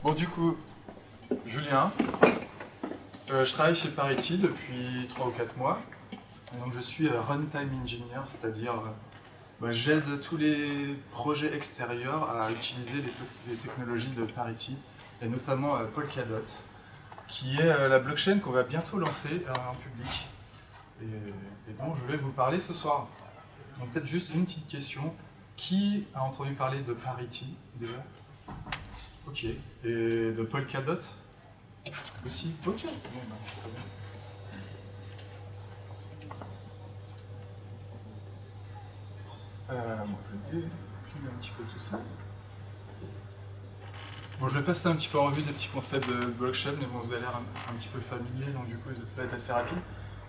Bon, du coup, Julien, je travaille chez Parity depuis 3 ou 4 mois. Et donc, je suis runtime engineer, c'est-à-dire j'aide tous les projets extérieurs à utiliser les technologies de Parity, et notamment Polkadot, qui est la blockchain qu'on va bientôt lancer en public et dont je vais vous parler ce soir. Donc peut-être juste une petite question. Qui a entendu parler de Parity déjà? Ok. Et de Polkadot aussi? Ok. Bon, bah, très bien. Bon, je vais déplier un petit peu tout ça. Bon, je vais passer un petit peu en revue des petits concepts de blockchain, mais bon, vous avez l'air un petit peu familier, donc du coup, ça va être assez rapide.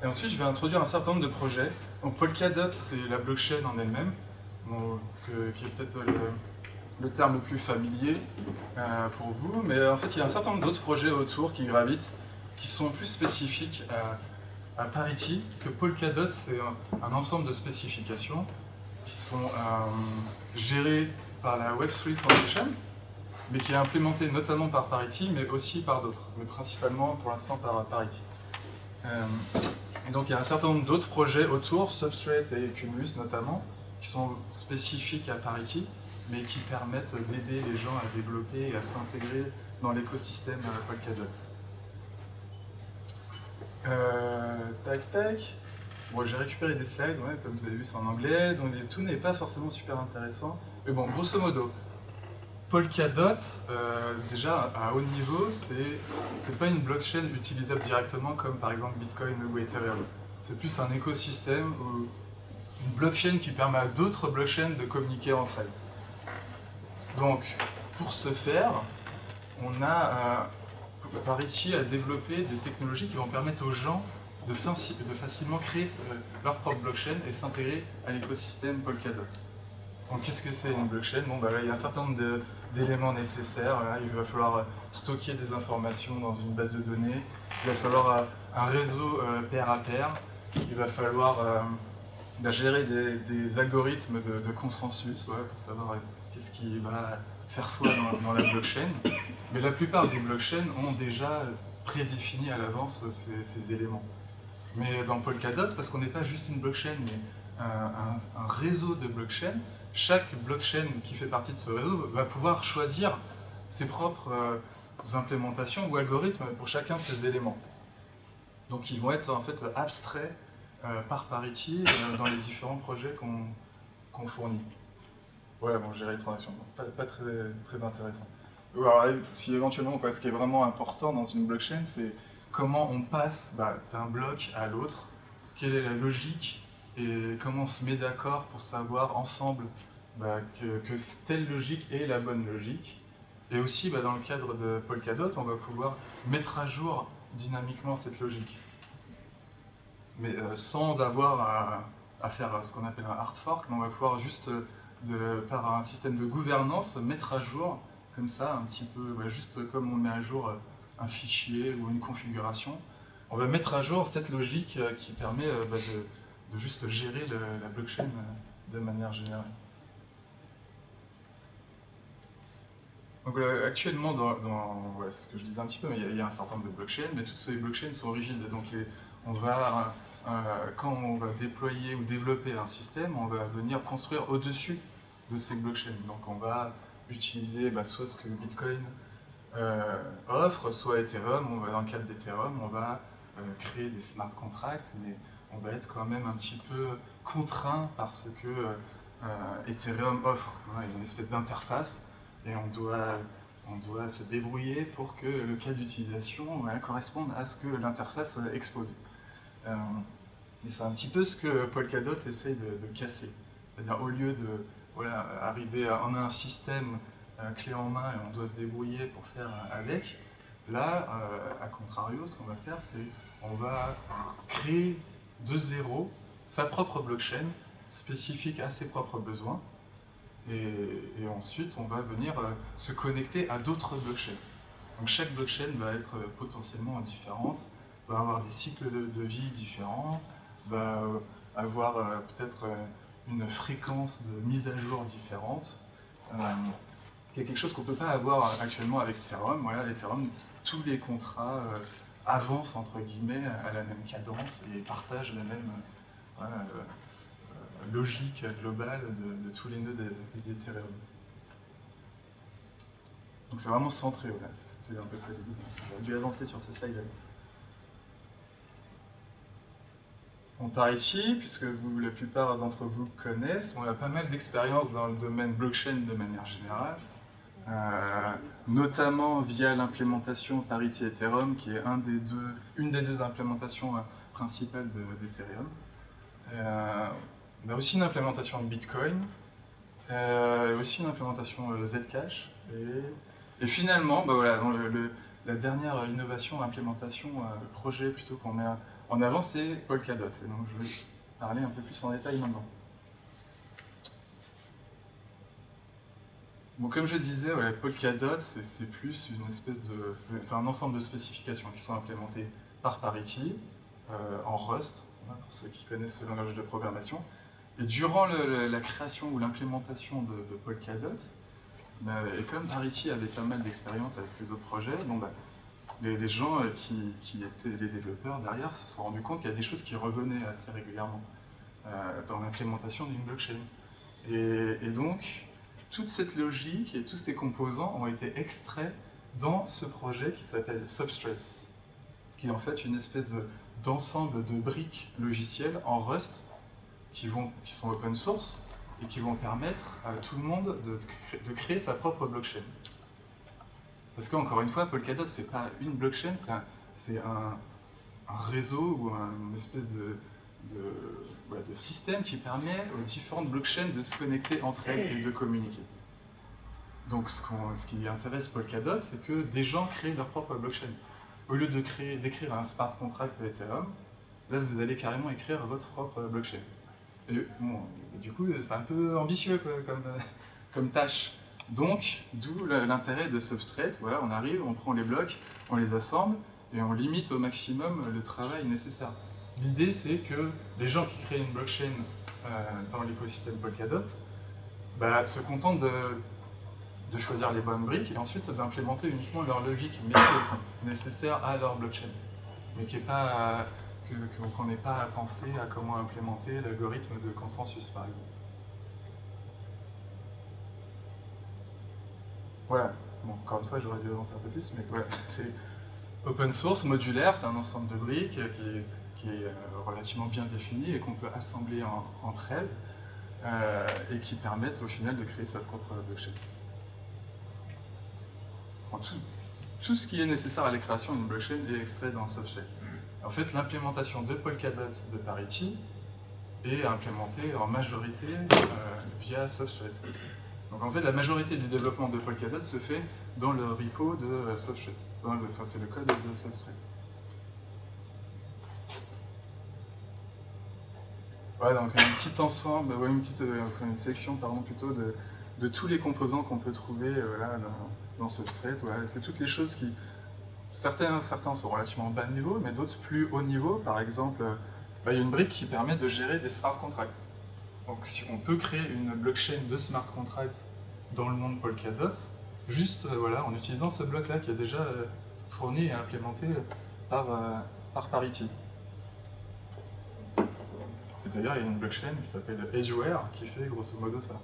Et ensuite, je vais introduire un certain nombre de projets. Donc, Polkadot, c'est la blockchain en elle-même, qui est peut-être le terme le plus familier pour vous, mais en fait, il y a un certain nombre d'autres projets autour qui gravitent, qui sont plus spécifiques à Parity, parce que Polkadot, c'est un ensemble de spécifications qui sont gérées par la Web3 Foundation, mais qui est implémenté notamment par Parity, mais aussi par d'autres, mais principalement pour l'instant par Parity. Et donc il y a un certain nombre d'autres projets autour, Substrate et Cumulus notamment, qui sont spécifiques à Parity, mais qui permettent d'aider les gens à développer et à s'intégrer dans l'écosystème Polkadot. Tac tac. Bon, j'ai récupéré des slides, ouais, comme vous avez vu, c'est en anglais, donc tout n'est pas forcément super intéressant. Mais bon, grosso modo, Polkadot, déjà à haut niveau, c'est pas une blockchain utilisable directement comme par exemple Bitcoin ou Ethereum. C'est plus un écosystème ou une blockchain qui permet à d'autres blockchains de communiquer entre elles. Donc, pour ce faire, on a Parity a développé des technologies qui vont permettre aux gens de facilement créer leur propre blockchain et s'intégrer à l'écosystème Polkadot. Donc qu'est-ce que c'est une blockchain? Bon, bah là, il y a un certain nombre d'éléments nécessaires. Là, il va falloir stocker des informations dans une base de données. Il va falloir un réseau pair à pair. Il va falloir gérer des algorithmes de consensus, ouais, pour savoir qu'est-ce qui va faire foi dans la blockchain. Mais la plupart des blockchains ont déjà prédéfini à l'avance ces éléments. Mais dans Polkadot, parce qu'on n'est pas juste une blockchain, mais un réseau de blockchains, chaque blockchain qui fait partie de ce réseau va pouvoir choisir ses propres implémentations ou algorithmes pour chacun de ces éléments. Donc ils vont être en fait abstraits par Parity dans les différents projets qu'on fournit. Ouais, bon, gérer les transactions, pas très, très intéressant. Alors, si éventuellement, quoi, ce qui est vraiment important dans une blockchain, c'est comment on passe d'un bloc à l'autre, quelle est la logique, et comment on se met d'accord pour savoir ensemble que telle logique est la bonne logique. Et aussi, dans le cadre de Polkadot, on va pouvoir mettre à jour dynamiquement cette logique. Mais sans avoir à faire ce qu'on appelle un hard fork, mais on va pouvoir juste, par un système de gouvernance, mettre à jour, comme ça, un petit peu, juste comme on met à jour un fichier ou une configuration, on va mettre à jour cette logique qui permet de juste gérer la blockchain de manière générale. Donc actuellement, voilà, c'est ce que je disais un petit peu, mais il y a un certain nombre de blockchains, mais toutes ces blockchains sont rigides. Donc on va, quand on va déployer ou développer un système, on va venir construire au-dessus de ces blockchains. Donc on va utiliser soit ce que Bitcoin offre, soit Ethereum. Dans le cadre d'Ethereum, on va créer des smart contracts, mais on va être quand même un petit peu contraint par ce que Ethereum offre. Il y a une espèce d'interface et on doit se débrouiller pour que le cas d'utilisation corresponde à ce que l'interface expose. Et c'est un petit peu ce que Polkadot essaye de casser. C'est-à-dire au lieu de arriver on a un système clé en main et on doit se débrouiller pour faire avec, là, à contrario, ce qu'on va faire, c'est on va créer de zéro sa propre blockchain spécifique à ses propres besoins. Et ensuite, on va venir se connecter à d'autres blockchains. Donc chaque blockchain va être potentiellement différente, va avoir des cycles de vie différents, va avoir peut-être une fréquence de mise à jour différente. qui est quelque chose qu'on ne peut pas avoir actuellement avec Ethereum. Voilà, Ethereum, tous les contrats avancent entre guillemets à la même cadence et partagent la même voilà, logique globale de tous les nœuds d'Ethereum. Donc c'est vraiment centré, voilà. C'était un peu ça l'idée. J'aurais dû avancer sur ce slide. On part ici, puisque la plupart d'entre vous connaissent, on a pas mal d'expérience dans le domaine blockchain de manière générale, notamment via l'implémentation Parity Ethereum, qui est une des deux implémentations principales d'Ethereum. On a aussi une implémentation de Bitcoin, aussi une implémentation Zcash, et finalement, bah voilà, la dernière innovation, implémentation, projet plutôt qu'on met en avant, c'est Polkadot. Et donc je vais parler un peu plus en détail maintenant. Bon, comme je disais, ouais, Polkadot, c'est plus une espèce de... C'est un ensemble de spécifications qui sont implémentées par Parity, en Rust, hein, pour ceux qui connaissent ce langage de programmation. Et durant la création ou l'implémentation de Polkadot, et comme Parity avait pas mal d'expérience avec ses autres projets, bon, bah, les gens qui étaient les développeurs derrière se sont rendus compte qu'il y a des choses qui revenaient assez régulièrement dans l'implémentation d'une blockchain. Et donc, toute cette logique et tous ces composants ont été extraits dans ce projet qui s'appelle Substrate, qui est en fait une espèce d'ensemble de briques logicielles en Rust qui sont open source et qui vont permettre à tout le monde de créer sa propre blockchain. Parce qu'encore une fois, Polkadot, c'est pas une blockchain, c'est un réseau ou une espèce de système qui permet aux différentes blockchains de se connecter entre elles et de communiquer. Donc ce qui intéresse Polkadot, c'est que des gens créent leur propre blockchain. Au lieu d'écrire un smart contract Ethereum, là vous allez carrément écrire votre propre blockchain. Et bon, du coup, c'est un peu ambitieux comme tâche. Donc, d'où l'intérêt de Substrate. Voilà, on arrive, on prend les blocs, on les assemble, et on limite au maximum le travail nécessaire. L'idée, c'est que les gens qui créent une blockchain dans l'écosystème Polkadot bah, se contentent de choisir les bonnes briques et ensuite d'implémenter uniquement leur logique nécessaire à leur blockchain. Mais qui est pas... qu'on n'ait pas à penser à comment implémenter l'algorithme de consensus, par exemple. Voilà. Bon, encore une fois, j'aurais dû avancer un peu plus, mais voilà. C'est open source, modulaire, c'est un ensemble de briques qui est relativement bien défini et qu'on peut assembler entre elles et qui permettent au final de créer sa propre blockchain. Bon, tout ce qui est nécessaire à la création d'une blockchain est extrait dans Substrate. En fait, l'implémentation de Polkadot de Parity est implémentée en majorité via Substrate. Donc en fait, la majorité du développement de Polkadot se fait dans le repo de Substrate. C'est le code de Substrate. Voilà, donc un petit ensemble, une section pardon, plutôt de tous les composants qu'on peut trouver là, dans Substrate. Voilà, c'est toutes les choses qui... Certains sont relativement bas niveau, mais d'autres plus haut niveau. Par exemple, il y a une brique qui permet de gérer des smart contracts. Donc si on peut créer une blockchain de smart contracts dans le monde Polkadot, juste voilà, en utilisant ce bloc-là qui est déjà fourni et implémenté par Parity. Et d'ailleurs, il y a une blockchain qui s'appelle Edgeware qui fait grosso modo ça.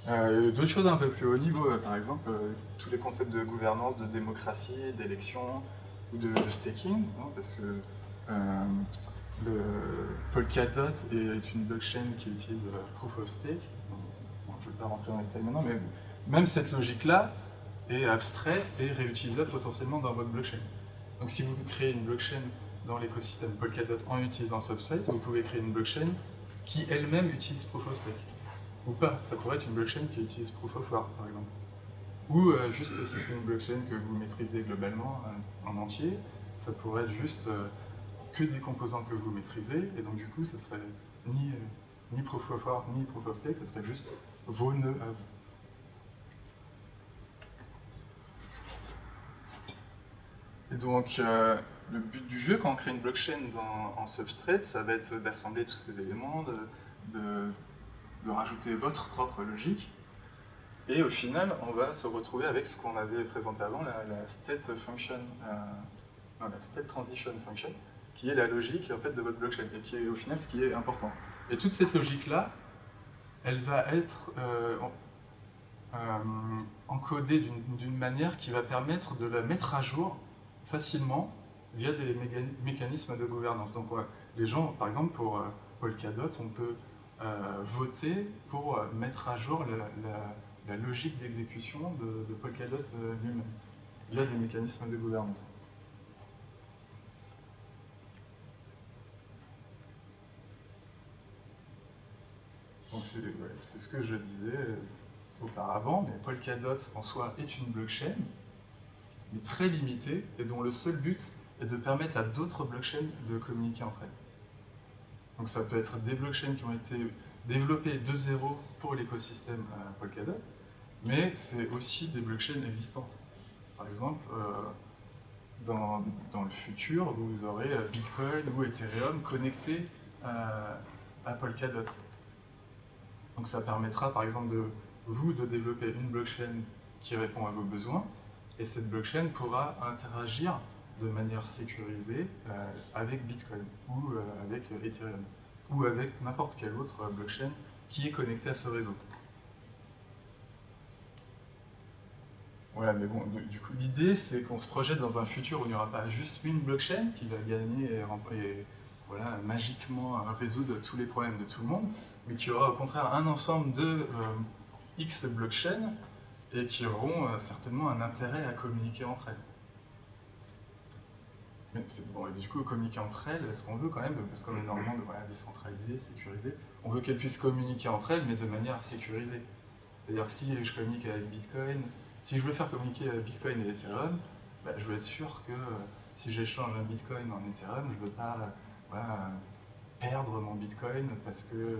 D'autres choses un peu plus haut niveau, par exemple, tous les concepts de gouvernance, de démocratie, d'élection ou de staking, hein, parce que le Polkadot est une blockchain qui utilise Proof of Stake. Bon, je ne vais pas rentrer dans les détails maintenant, mais même cette logique-là est abstraite et réutilisable potentiellement dans votre blockchain. Donc si vous créez une blockchain dans l'écosystème Polkadot en utilisant Substrate, vous pouvez créer une blockchain qui elle-même utilise Proof of Stake. Ou pas, ça pourrait être une blockchain qui utilise Proof of Work, par exemple. Ou juste si c'est une blockchain que vous maîtrisez globalement en entier, ça pourrait être juste que des composants que vous maîtrisez, et donc du coup, ça serait ni Proof of Work, ni Proof of Stake, ça serait juste vos nœuds à vous. Et donc, le but du jeu, quand on crée une blockchain en Substrate, ça va être d'assembler tous ces éléments, de rajouter votre propre logique. Et au final, on va se retrouver avec ce qu'on avait présenté avant, la state function, non, la state transition function, qui est la logique en fait, de votre blockchain, et qui est au final ce qui est important. Et toute cette logique-là, elle va être encodée d'une manière qui va permettre de la mettre à jour facilement via des mécanismes de gouvernance. Donc les gens, par exemple, pour Polkadot, on peut voter pour mettre à jour la logique d'exécution de Polkadot lui-même, via des mécanismes de gouvernance. Donc c'est ce que je disais auparavant, mais Polkadot en soi est une blockchain, mais très limitée, et dont le seul but est de permettre à d'autres blockchains de communiquer entre elles. Donc ça peut être des blockchains qui ont été développées de zéro pour l'écosystème Polkadot, mais c'est aussi des blockchains existantes. Par exemple, dans le futur, vous aurez Bitcoin ou Ethereum connectés à Polkadot. Donc ça permettra par exemple de développer une blockchain qui répond à vos besoins, et cette blockchain pourra interagir de manière sécurisée avec Bitcoin ou avec Ethereum ou avec n'importe quelle autre blockchain qui est connectée à ce réseau. Voilà, mais bon, du coup, l'idée c'est qu'on se projette dans un futur où il n'y aura pas juste une blockchain qui va gagner et voilà, magiquement résoudre tous les problèmes de tout le monde, mais qu'il y aura au contraire un ensemble de X blockchains et qui auront certainement un intérêt à communiquer entre elles. Mais bon, et du coup, communiquer entre elles, est-ce qu'on veut quand même, parce qu'on est normalement décentralisé, sécurisé, on veut qu'elles puissent communiquer entre elles, mais de manière sécurisée. C'est-à-dire que si je communique avec Bitcoin, si je veux faire communiquer Bitcoin et Ethereum, bah, je veux être sûr que si j'échange un Bitcoin en Ethereum, je ne veux pas perdre mon Bitcoin parce que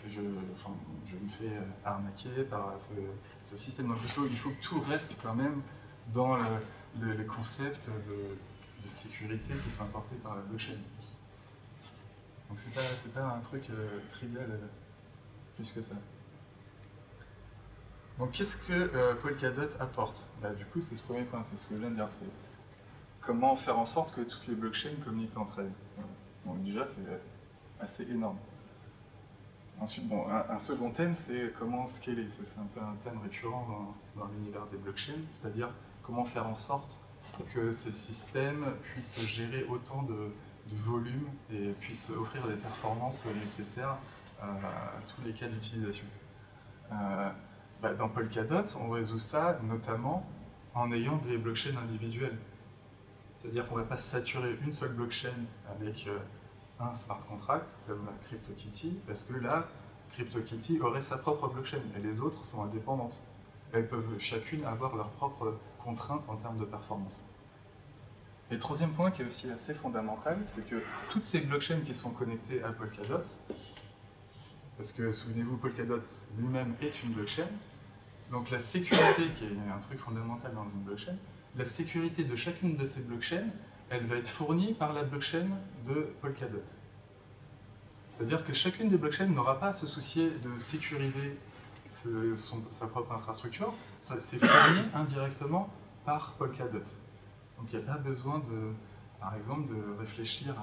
je me fais arnaquer par ce système. Donc il faut que tout reste quand même dans les concepts de sécurité qui sont apportés par la blockchain. Donc c'est pas un truc trivial plus que ça. Donc qu'est-ce que Polkadot apporte? Du coup, c'est ce premier point, c'est ce que je viens de dire, c'est comment faire en sorte que toutes les blockchains communiquent entre elles. Bon, déjà, c'est assez énorme. Ensuite, bon, un second thème, c'est comment scaler. C'est un peu un thème récurrent dans l'univers des blockchains, c'est-à-dire comment faire en sorte que ces systèmes puissent gérer autant de volume et puissent offrir des performances nécessaires à tous les cas d'utilisation. Dans Polkadot, on résout ça notamment en ayant des blockchains individuelles. C'est-à-dire qu'on ne va pas saturer une seule blockchain avec un smart contract, comme CryptoKitty, parce que là, CryptoKitty aurait sa propre blockchain, et les autres sont indépendantes. Elles peuvent chacune avoir leurs propres contraintes en termes de performance. Et le troisième point qui est aussi assez fondamental, c'est que toutes ces blockchains qui sont connectées à Polkadot, parce que souvenez-vous, Polkadot lui-même est une blockchain, donc la sécurité, qui est un truc fondamental dans une blockchain, la sécurité de chacune de ces blockchains, elle va être fournie par la blockchain de Polkadot. C'est-à-dire que chacune des blockchains n'aura pas à se soucier de sécuriser sa propre infrastructure, c'est fourni indirectement par Polkadot. Donc il n'y a pas besoin, par exemple, de réfléchir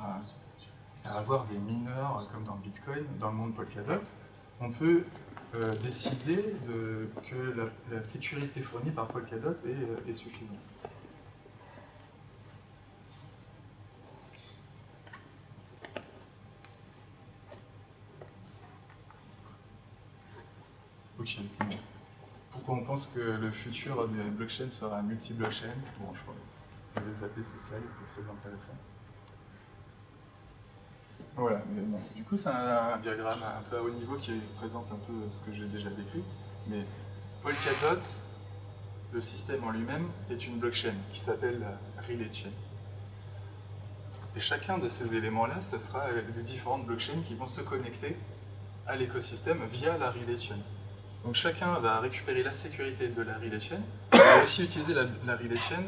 à avoir des mineurs comme dans Bitcoin, dans le monde Polkadot. On peut décider que la sécurité fournie par Polkadot est suffisante. Ok. Pourquoi on pense que le futur des blockchains sera multi-blockchain? Bon, je vais zapper ce slide, c'est très intéressant. Voilà, mais bon, du coup c'est un diagramme un peu à haut niveau qui présente un peu ce que j'ai déjà décrit, mais Polkadot, le système en lui-même, est une blockchain qui s'appelle Relay Chain. Et chacun de ces éléments-là, ce sera les différentes blockchains qui vont se connecter à l'écosystème via la Relay Chain. Donc chacun va récupérer la sécurité de la Relay Chain, et va aussi utiliser la Relay Chain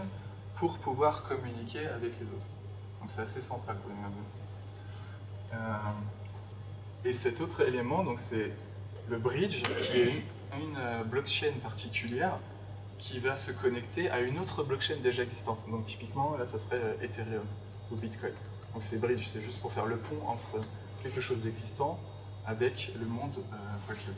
pour pouvoir communiquer avec les autres. Donc c'est assez central pour les et cet autre élément, donc c'est le bridge, qui est blockchain particulière qui va se connecter à une autre blockchain déjà existante. Donc typiquement, là, ça serait Ethereum ou Bitcoin. Donc c'est bridge, c'est juste pour faire le pont entre quelque chose d'existant avec le monde Polkadot.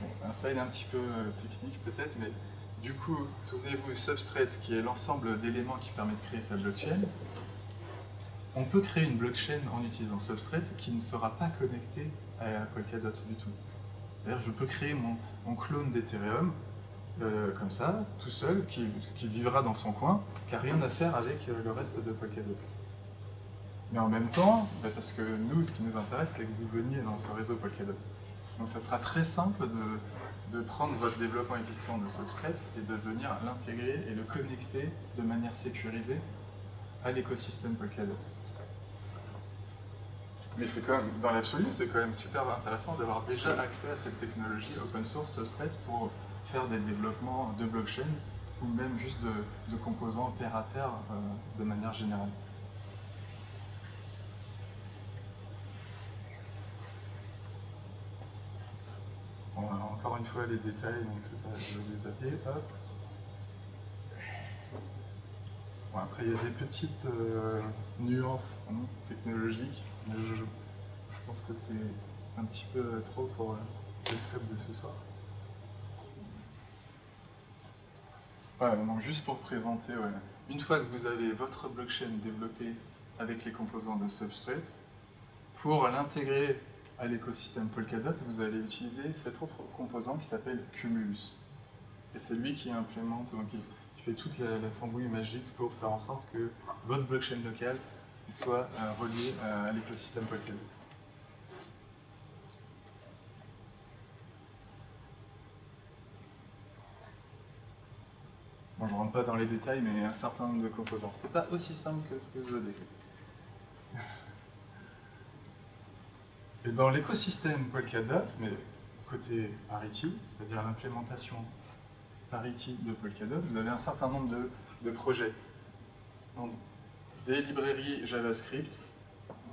Bon, ça il est un petit peu technique peut-être, mais du coup, souvenez-vous, Substrate, qui est l'ensemble d'éléments qui permet de créer sa blockchain, on peut créer une blockchain en utilisant Substrate qui ne sera pas connectée à Polkadot du tout. D'ailleurs, je peux créer mon clone d'Ethereum, comme ça, tout seul, qui vivra dans son coin, qui n'a rien à faire avec le reste de Polkadot. Mais en même temps, parce que nous, ce qui nous intéresse, c'est que vous veniez dans ce réseau Polkadot. Donc ça sera très simple de prendre votre développement existant de Substrate et de venir l'intégrer et le connecter de manière sécurisée à l'écosystème Polkadot. Mais c'est quand même, dans l'absolu, c'est quand même super intéressant d'avoir déjà accès à cette technologie open source Substrate pour faire des développements de blockchain ou même juste de composants pair à pair de manière générale. Bon, encore une fois, les détails, donc c'est pas, je vais les zapper, hop. Bon, après, il y a des petites nuances technologiques, mais je pense que c'est un petit peu trop pour le scope de ce soir. Voilà, donc juste pour présenter, une fois que vous avez votre blockchain développée avec les composants de Substrate, pour l'intégrer à l'écosystème Polkadot, vous allez utiliser cet autre composant qui s'appelle Cumulus. Et c'est lui qui implémente, donc qui fait toute la tambouille magique pour faire en sorte que votre blockchain locale soit reliée à l'écosystème Polkadot. Bon, je ne rentre pas dans les détails, mais il y a un certain nombre de composants. C'est pas aussi simple que ce que je décris. Et dans l'écosystème Polkadot, mais côté Parity, c'est-à-dire l'implémentation Parity de Polkadot, vous avez un certain nombre de projets. Donc, des librairies JavaScript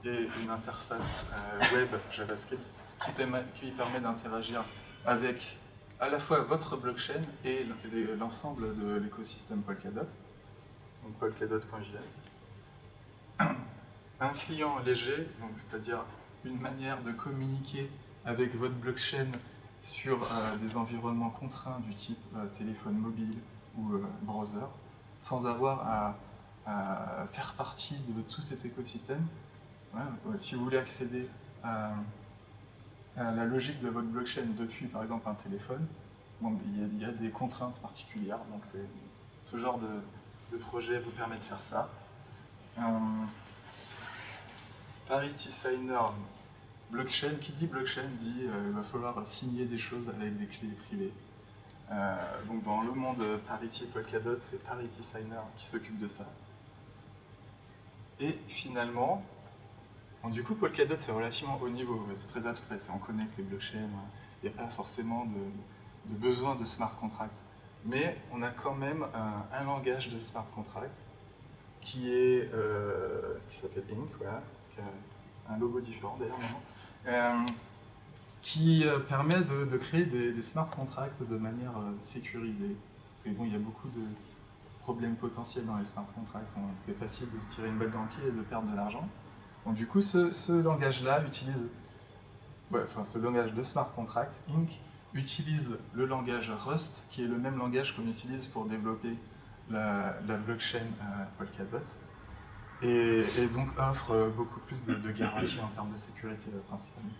et une interface web JavaScript qui permet d'interagir avec à la fois votre blockchain et l'ensemble de l'écosystème Polkadot, donc polkadot.js. Un client léger, c'est-à-dire une manière de communiquer avec votre blockchain sur des environnements contraints du type téléphone mobile ou browser, sans avoir à faire partie de tout cet écosystème. Si vous voulez accéder à la logique de votre blockchain depuis, par exemple, un téléphone, bon, il y a des contraintes particulières, donc ce genre de projet vous permet de faire ça. Parity Signer, blockchain, qui dit blockchain dit il va falloir signer des choses avec des clés privées. Donc dans le monde Parity Polkadot, c'est Parity Signer qui s'occupe de ça. Et finalement, bon, du coup Polkadot c'est relativement haut niveau, c'est très abstrait, on connecte les blockchains, il n'y a pas forcément de besoin de smart contract. Mais on a quand même un langage de smart contract qui s'appelle Ink, voilà, qui a un logo différent d'ailleurs maintenant, qui permet de créer des smart contracts de manière sécurisée. Parce que bon, il y a beaucoup de problèmes potentiels dans les smart contracts, c'est facile de se tirer une balle dans le pied et de perdre de l'argent. Donc du coup, ce langage-là utilise, ce langage de smart contract, Ink, utilise le langage Rust, qui est le même langage qu'on utilise pour développer la blockchain Polkadot, et donc offre beaucoup plus de garanties en termes de sécurité principalement.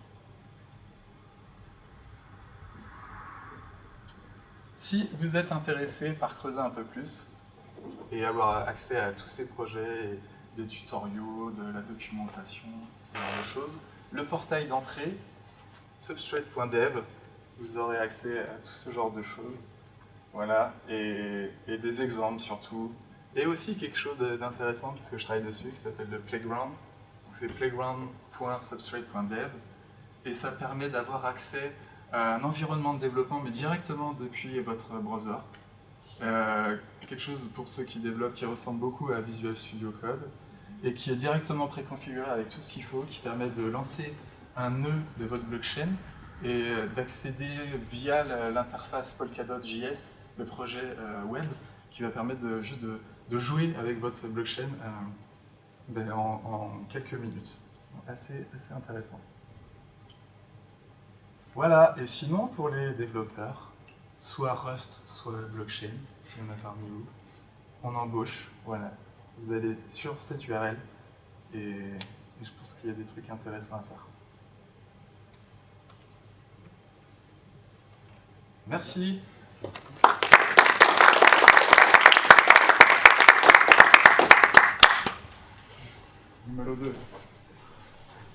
Si vous êtes intéressé par creuser un peu plus et avoir accès à tous ces projets, des tutoriaux, de la documentation, ce genre de choses, le portail d'entrée, substrate.dev, vous aurez accès à tout ce genre de choses. Voilà, et des exemples surtout. Et aussi quelque chose d'intéressant, puisque je travaille dessus, qui s'appelle le Playground. C'est playground.substrate.dev. Et ça permet d'avoir accès à un environnement de développement, mais directement depuis votre browser. Quelque chose pour ceux qui développent qui ressemble beaucoup à Visual Studio Code et qui est directement préconfiguré avec tout ce qu'il faut, qui permet de lancer un nœud de votre blockchain et d'accéder via l'interface Polkadot.js, le projet web, qui va permettre juste de jouer avec votre blockchain en quelques minutes. Assez intéressant. Voilà, et sinon pour les développeurs, soit Rust, soit blockchain, si on a parmi vous, on embauche, voilà. Vous allez sur cette URL et je pense qu'il y a des trucs intéressants à faire. Merci. Numéro 2.